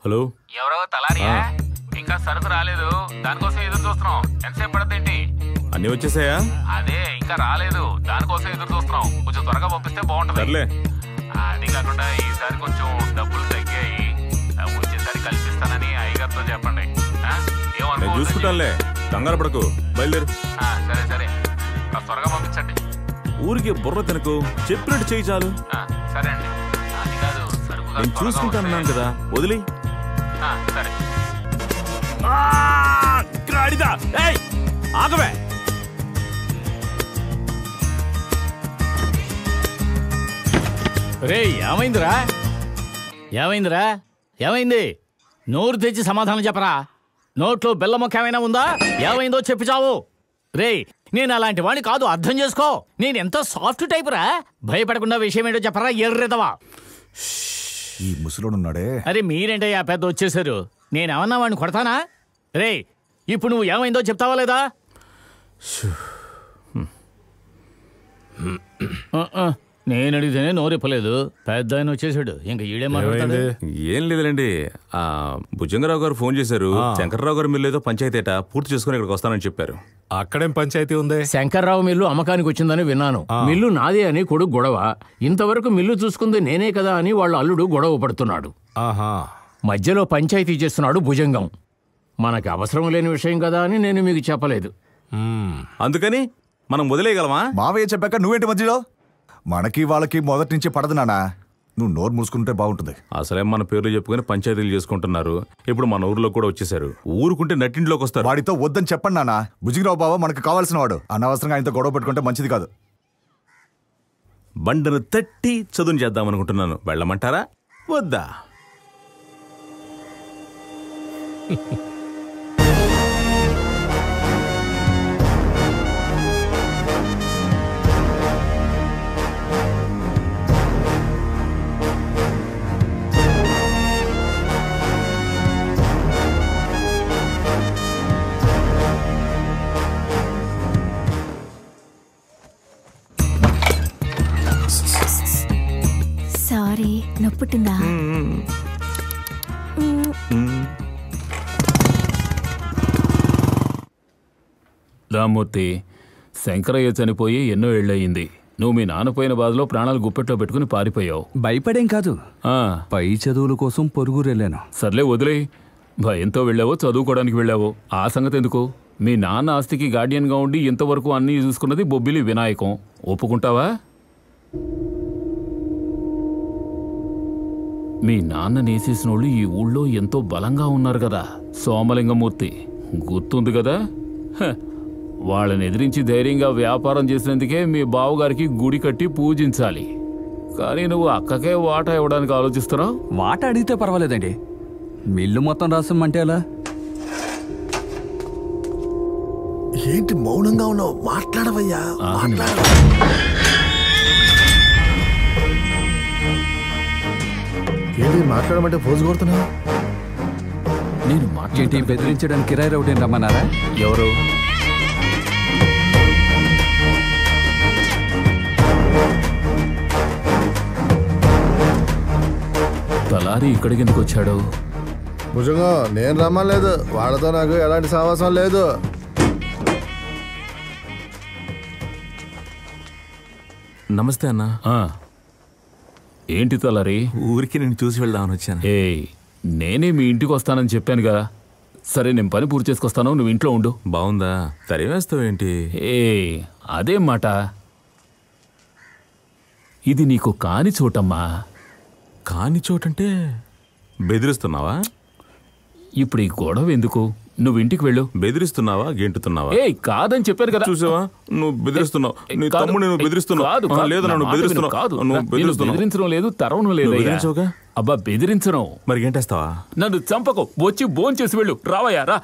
Hello, ఎవరో తలారియా? ఇంకా సరుకు రాలేదు, దానికోసం ఎదురు చూస్తున్నాం. ఎంతసేపు పడుతుందేంటి? అన్నీ వచ్చేసాయా? అదే ఇంకా రాలేదు, దానికోసం ఎదురు చూస్తున్నాం. కొంచెం త్వరగా పంపిస్తే బాగుంటుంది. అది కాకుండా ఈసారి కొంచెం డబ్బులు తగ్గాయి, వచ్చేసరి కల్పిస్తానని అయ్యగారితో చెప్పండి. చూసుకుంటానులే, కంగారు పడకు, బయలుదేరు. సరే సరే, త్వరగా పంపించండి. ఊరికి బుర్ర తినకు, చెప్పినట్టు చేయి చాలు. సరే అండి. అది కాదు, సరుకు నేను చూసుకుంటానన్నాను కదా, వదిలి. సరే. ఆగవే. రే, ఏమైందిరా? ఏమైందిరా? ఏమైంది? నోరు తెచ్చి సమాధానం చెప్పరా. నోట్లో బెల్ల మొక్క ఏమైనా ఉందా? ఏమైందో చెప్పి చావు. రే, నేను అలాంటి వాడిని కాదు, అర్థం చేసుకో. నేను ఎంతో సాఫ్ట్ టైప్ రా. భయపడకుండా విషయం ఏంటో చెప్పరా ఎర్రెదవా. ఈ ముసలోడున్నాడే. అరే మీరేంటయ్యా పెద్ద వచ్చేసారు. నేనేమన్నా వాడిని కొడతానా? రే, ఇప్పుడు నువ్వు ఏమైందో చెప్తావా లేదా? నేను అడిగితేనే నోరిప్పలేదు, పెద్ద ఆయన వచ్చేసాడు. ఇంకా ఈడే మాట్లాడాడు. ఏం లేదులేండి, భుజంగరావు గారు ఫోన్ చేశారు. శంకర్రావు గారు మిల్లు ఏదో పంచాయతీ పూర్తి చేసుకుని ఇక్కడికి వస్తానని చెప్పారు. అక్కడేం పంచాయతీ ఉంది? శంకర్రావు మిల్లు అమ్మకానికి వచ్చిందని విన్నాను. మిల్లు నాదే అని కొడుకు గొడవ. ఇంతవరకు మిల్లు చూసుకుంది నేనే కదా అని వాళ్ళ అల్లుడు గొడవ పడుతున్నాడు. మధ్యలో పంచాయతీ చేస్తున్నాడు భుజంగం. మనకి అవసరం లేని విషయం కదా అని నేను మీకు చెప్పలేదు. అందుకని మనం వదిలేయగలమా? మావయ్య చెప్పాక నువ్వేంటి మధ్యలో? మనకి వాళ్ళకి మొదటి నుంచి పడదు నానా. నువ్వు నోరు మూసుకుంటే బాగుంటుంది. అసలే మన పేర్లు చెప్పుకుని పంచాయతీలు చేసుకుంటున్నారు. ఇప్పుడు మన ఊర్లో కూడా వచ్చేసారు. ఊరుకుంటే నట్టింట్లోకి వస్తారు. వాడితో వద్దని చెప్పండి నాన్న. భుజంగరావు బావ మనకు కావాల్సిన వాడు. అనవసరంగా ఆయనతో గొడవ పెట్టుకుంటే మంచిది కాదు. బండను తట్టి చదును చేద్దాం అనుకుంటున్నాను. వెళ్ళమంటారా వద్దా? సారీ, నొప్పుతుందా? రామ్మూర్తి, శంకరయ్య చనిపోయి ఎన్నో ఏళ్ళయింది. నువ్వు మీ నాన్న పోయిన బాధలో ప్రాణాలు గుప్పెట్లో పెట్టుకుని పారిపోయావు. భయపడేం కాదు, పై చదువుల కోసం పొరుగురెళ్ళాను. సర్లే వదిలే. భయంతో వెళ్ళావో చదువుకోవడానికి వెళ్ళావో ఆ సంగతి ఎందుకు? మీ నాన్న ఆస్తికి గార్డియన్గా ఉండి ఇంతవరకు అన్నీ చూసుకున్నది బొబ్బిలి వినాయకం. ఒప్పుకుంటావా? మీ నాన్న నేసేసిన వాళ్ళు ఈ ఊళ్ళో ఎంతో బలంగా ఉన్నారు కదా. సోమలింగమూర్తి గుర్తుంది కదా? వాళ్ళని ఎదిరించి ధైర్యంగా వ్యాపారం చేసినందుకే మీ బావగారికి గుడి కట్టి పూజించాలి. కానీ నువ్వు అక్కకే వాటా ఇవ్వడానికి ఆలోచిస్తున్నావు. వాటా అడిగితే పర్వాలేదండి, మిల్లు మొత్తం రాసమ్మంటే అలా? ఏంటి మౌనంగా ఉన్నావు? మాట్లాడవయ్యా. ఏంటి మాట్లాడమంటే పోజు కొడుతున్నా? నేను ఏంటి బెదిరించడానికి కిరాయి రౌడీని రమ్మన్నారా? ఎవరు? తలారి ఇక్కడికి ఎందుకు వచ్చాడు? భుజంగా నేను రమ్మలేదు, వాళ్ళతో నాకు ఎలాంటి సావాసం లేదు. నమస్తే అన్న. ఏంటి తలారి? ఊరికి నేను చూసి వెళ్దామని వచ్చాను. నేనే మీ ఇంటికి వస్తానని చెప్పానుగా. సరే, నేను పని పూర్తి చేసుకొస్తాను, నువ్వు ఇంట్లో ఉండు. బాగుందా? తరివేస్తావేంటి? అదేం మాట? ఇది నీకు కాని చోటమ్మా. కాని చోటంటే బెదిరిస్తున్నావా? ఇప్పుడు ఈ గొడవ ఎందుకు? నువ్వు ఇంటికి వెళ్ళు. బెదిరిస్తున్నావా? గెంటుతున్నావా? కాదని చెప్పాను కదా. చూసావా, నువ్వు బెదిరిస్తున్నావు. నీ తమ్ముడు నువ్వు బెదిరిస్తున్నావు. లేదు, నన్ను బెదిరిస్తున్నావు. బెదిరించడం లేదు, తరవడం లేదు. అబ్బా, బెదిరించడం. మరి గెంటేస్తావా? నన్ను చంపకు, వచ్చి భోంచేసి వెళ్ళు. రావయ్యా, రా.